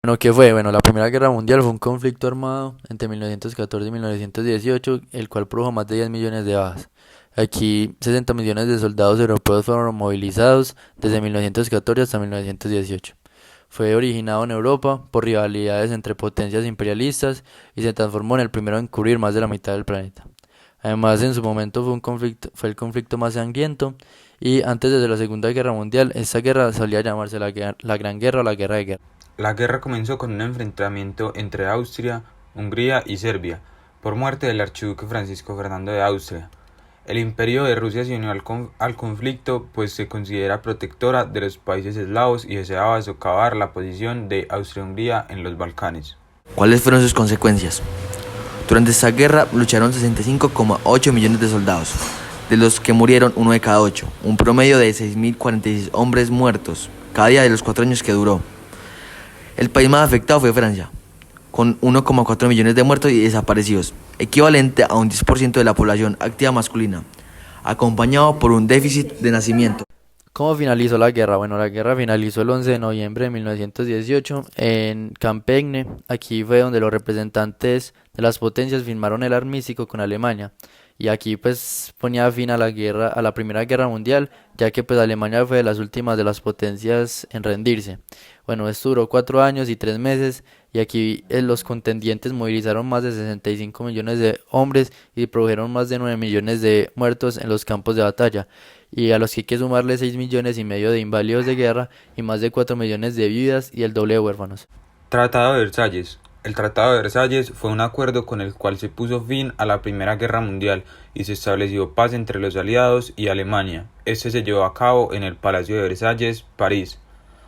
Bueno, ¿qué fue? Bueno, la Primera Guerra Mundial fue un conflicto armado entre 1914 y 1918, el cual produjo más de 10 millones de bajas. Aquí 60 millones de soldados europeos fueron movilizados desde 1914 hasta 1918. Fue originado en Europa por rivalidades entre potencias imperialistas y se transformó en el primero en cubrir más de la mitad del planeta. Además, en su momento fue el conflicto más sangriento y antes de la Segunda Guerra Mundial, esta guerra solía llamarse la Gran Guerra o la Guerra de Guerra. La guerra comenzó con un enfrentamiento entre Austria, Hungría y Serbia, por muerte del archiduque Francisco Fernando de Austria. El imperio de Rusia se unió al conflicto, pues se considera protectora de los países eslavos y deseaba socavar la posición de Austria-Hungría en los Balcanes. ¿Cuáles fueron sus consecuencias? Durante esta guerra lucharon 65,8 millones de soldados, de los que murieron uno de cada 8, un promedio de 6.046 hombres muertos cada día de los 4 años que duró. El país más afectado fue Francia, con 1,4 millones de muertos y desaparecidos, equivalente a un 10% de la población activa masculina, acompañado por un déficit de nacimiento. ¿Cómo finalizó la guerra? Bueno, la guerra finalizó el 11 de noviembre de 1918 en Compiègne. Aquí fue donde los representantes de las potencias firmaron el armisticio con Alemania. Y aquí pues ponía fin a la guerra, a la Primera Guerra Mundial, ya que pues Alemania fue de las últimas de las potencias en rendirse. Bueno, esto duró 4 años y 3 meses y aquí los contendientes movilizaron más de 65 millones de hombres y produjeron más de 9 millones de muertos en los campos de batalla, y a los que hay que sumarle 6 millones y medio de inválidos de guerra y más de 4 millones de viudas y el doble de huérfanos. Tratado de Versalles. El Tratado de Versalles fue un acuerdo con el cual se puso fin a la Primera Guerra Mundial y se estableció paz entre los aliados y Alemania. Este se llevó a cabo en el Palacio de Versalles, París.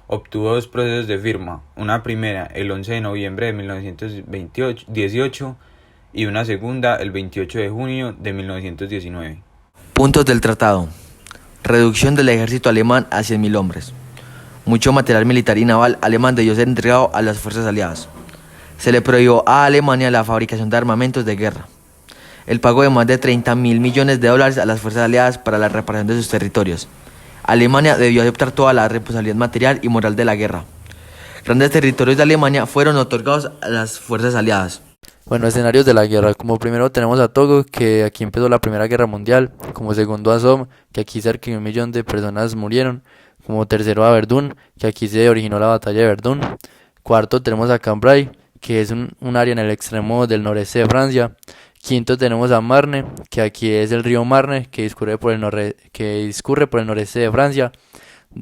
Obtuvo 2 procesos de firma, una primera el 11 de noviembre de 1918 y una segunda el 28 de junio de 1919. Puntos del tratado. Reducción del ejército alemán a 100.000 hombres. Mucho material militar y naval alemán debió ser entregado a las fuerzas aliadas. Se le prohibió a Alemania la fabricación de armamentos de guerra. El pago de más de 30.000 millones de dólares a las fuerzas aliadas para la reparación de sus territorios. Alemania debió aceptar toda la responsabilidad material y moral de la guerra. Grandes territorios de Alemania fueron otorgados a las fuerzas aliadas. Bueno, escenarios de la guerra. Como primero tenemos a Togo, que aquí empezó la Primera Guerra Mundial. Como segundo a Somme, que aquí cerca de 1 millón de personas murieron. Como tercero a Verdún, que aquí se originó la batalla de Verdún. Cuarto tenemos a Cambrai, que es un área en el extremo del noreste de Francia. Quinto tenemos a Marne, que aquí es el río Marne, que discurre por el noreste de Francia.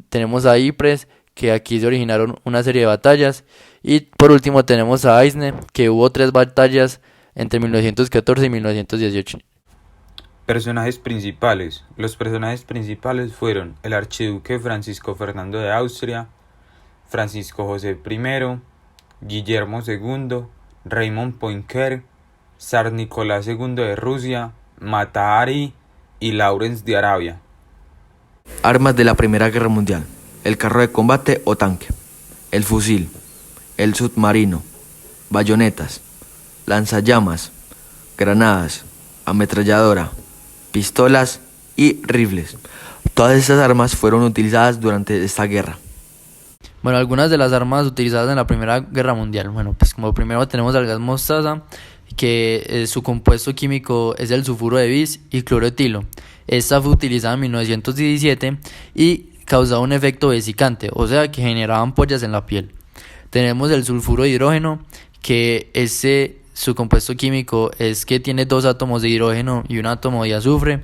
Tenemos a Ypres, que aquí se originaron una serie de batallas. Y por último tenemos a Aisne, que hubo 3 batallas entre 1914 y 1918. Personajes principales. Los personajes principales fueron el archiduque Francisco Fernando de Austria, Francisco José I, Guillermo II, Raymond Poincaré, Zar Nicolás II de Rusia, Mata Hari y Lawrence de Arabia. Armas de la Primera Guerra Mundial. El carro de combate o tanque. El fusil. El submarino. Bayonetas. Lanzallamas. Granadas. Ametralladora. Pistolas y rifles. Todas estas armas fueron utilizadas durante esta guerra. Bueno, algunas de las armas utilizadas en la Primera Guerra Mundial. Bueno, pues como primero tenemos al gas mostaza, que su compuesto químico es el sulfuro de bis y cloroetilo. Esta fue utilizada en 1917 y causaba un efecto vesicante, o sea que generaba ampollas en la piel. Tenemos el sulfuro de hidrógeno, que su compuesto químico es que tiene 2 átomos de hidrógeno y un átomo de azufre.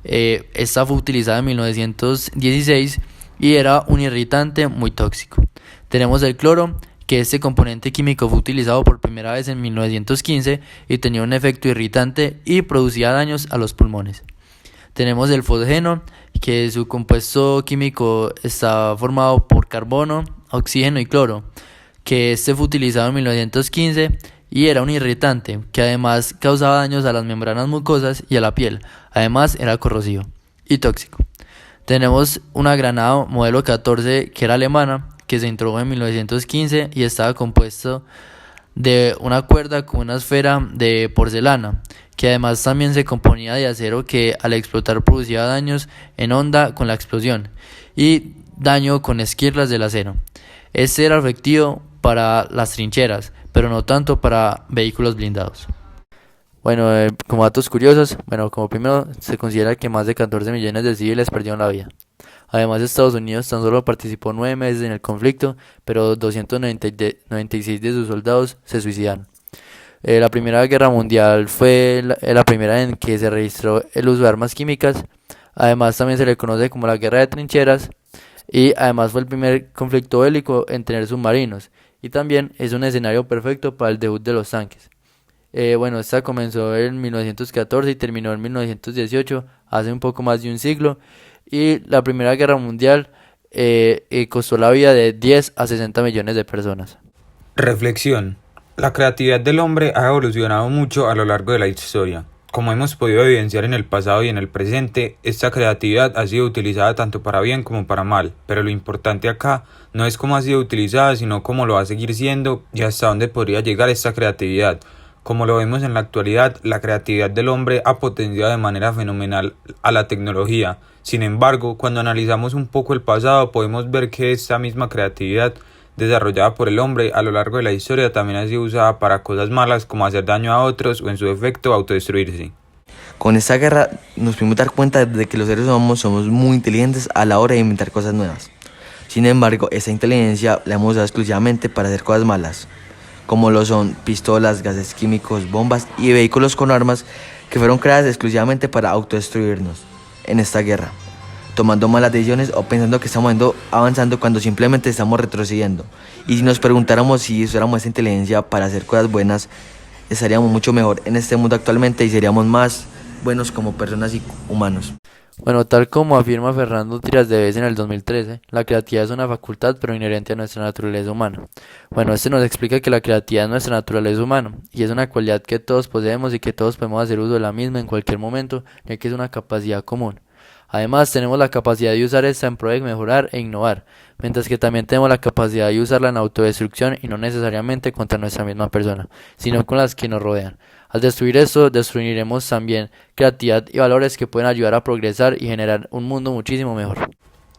Esta fue utilizada en 1916 y era un irritante muy tóxico. Tenemos el cloro, que este componente químico fue utilizado por primera vez en 1915 y tenía un efecto irritante y producía daños a los pulmones. Tenemos el fosgeno, que su compuesto químico está formado por carbono, oxígeno y cloro, que este fue utilizado en 1915 y era un irritante que además causaba daños a las membranas mucosas y a la piel. Además era corrosivo y tóxico. Tenemos una granada modelo 14 que era alemana, que se introdujo en 1915 y estaba compuesto de una cuerda con una esfera de porcelana, que además también se componía de acero que al explotar producía daños en onda con la explosión y daño con esquirlas del acero. Este era efectivo para las trincheras, pero no tanto para vehículos blindados. Bueno, como datos curiosos, como primero se considera que más de 14 millones de civiles perdieron la vida. Además, Estados Unidos tan solo participó 9 meses en el conflicto, pero 296 de sus soldados se suicidaron. La Primera Guerra Mundial fue la primera en que se registró el uso de armas químicas. Además, también se le conoce como la Guerra de Trincheras, y además fue el primer conflicto bélico en tener submarinos, y también es un escenario perfecto para el debut de los tanques. Esta comenzó en 1914 y terminó en 1918, hace un poco más de un siglo, y la Primera Guerra Mundial costó la vida de 10 a 60 millones de personas. Reflexión. La creatividad del hombre ha evolucionado mucho a lo largo de la historia. Como hemos podido evidenciar en el pasado y en el presente, esta creatividad ha sido utilizada tanto para bien como para mal, pero lo importante acá no es cómo ha sido utilizada, sino cómo lo va a seguir siendo y hasta dónde podría llegar esta creatividad. Como lo vemos en la actualidad, la creatividad del hombre ha potenciado de manera fenomenal a la tecnología. Sin embargo, cuando analizamos un poco el pasado, podemos ver que esta misma creatividad desarrollada por el hombre a lo largo de la historia también ha sido usada para cosas malas como hacer daño a otros o en su defecto autodestruirse. Con esta guerra nos pudimos dar cuenta de que los seres humanos somos muy inteligentes a la hora de inventar cosas nuevas. Sin embargo, esta inteligencia la hemos usado exclusivamente para hacer cosas malas, como lo son pistolas, gases químicos, bombas y vehículos con armas que fueron creadas exclusivamente para autodestruirnos en esta guerra, tomando malas decisiones o pensando que estamos avanzando cuando simplemente estamos retrocediendo. Y si nos preguntáramos si usáramos esta inteligencia para hacer cosas buenas, estaríamos mucho mejor en este mundo actualmente y seríamos más buenos como personas y humanos. Tal como afirma Fernando Tiras de Bes en el 2013, la creatividad es una facultad pero inherente a nuestra naturaleza humana. Este nos explica que la creatividad es nuestra naturaleza humana y es una cualidad que todos poseemos y que todos podemos hacer uso de la misma en cualquier momento, ya que es una capacidad común. Además, tenemos la capacidad de usar esta en pro de mejorar e innovar, mientras que también tenemos la capacidad de usarla en autodestrucción y no necesariamente contra nuestra misma persona, sino con las que nos rodean. Al destruir esto, destruiremos también creatividad y valores que pueden ayudar a progresar y generar un mundo muchísimo mejor.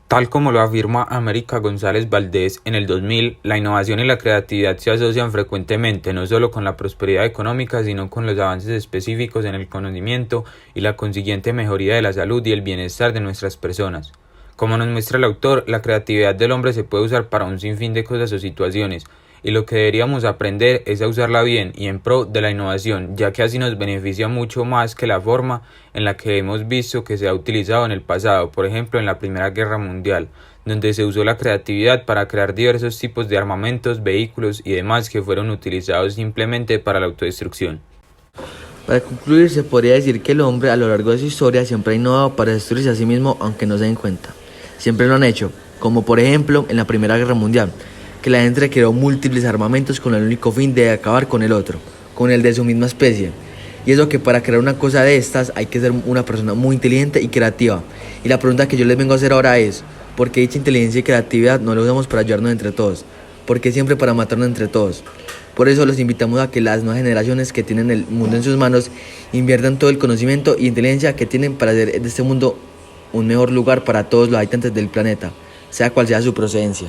Tal como lo afirma América González Valdés en el 2000, la innovación y la creatividad se asocian frecuentemente no solo con la prosperidad económica, sino con los avances específicos en el conocimiento y la consiguiente mejoría de la salud y el bienestar de nuestras personas. Como nos muestra el autor, la creatividad del hombre se puede usar para un sinfín de cosas o situaciones, y lo que deberíamos aprender es a usarla bien y en pro de la innovación, ya que así nos beneficia mucho más que la forma en la que hemos visto que se ha utilizado en el pasado, por ejemplo en la Primera Guerra Mundial, donde se usó la creatividad para crear diversos tipos de armamentos, vehículos y demás que fueron utilizados simplemente para la autodestrucción. Para concluir, se podría decir que el hombre a lo largo de su historia siempre ha innovado para destruirse a sí mismo aunque no se den cuenta. Siempre lo han hecho, como por ejemplo en la Primera Guerra Mundial, que la gente creó múltiples armamentos con el único fin de acabar con el otro, con el de su misma especie. Y eso que para crear una cosa de estas hay que ser una persona muy inteligente y creativa. Y la pregunta que yo les vengo a hacer ahora es, ¿por qué dicha inteligencia y creatividad no la usamos para ayudarnos entre todos? ¿Por qué siempre para matarnos entre todos? Por eso los invitamos a que las nuevas generaciones que tienen el mundo en sus manos inviertan todo el conocimiento y inteligencia que tienen para hacer de este mundo un mejor lugar para todos los habitantes del planeta, sea cual sea su procedencia.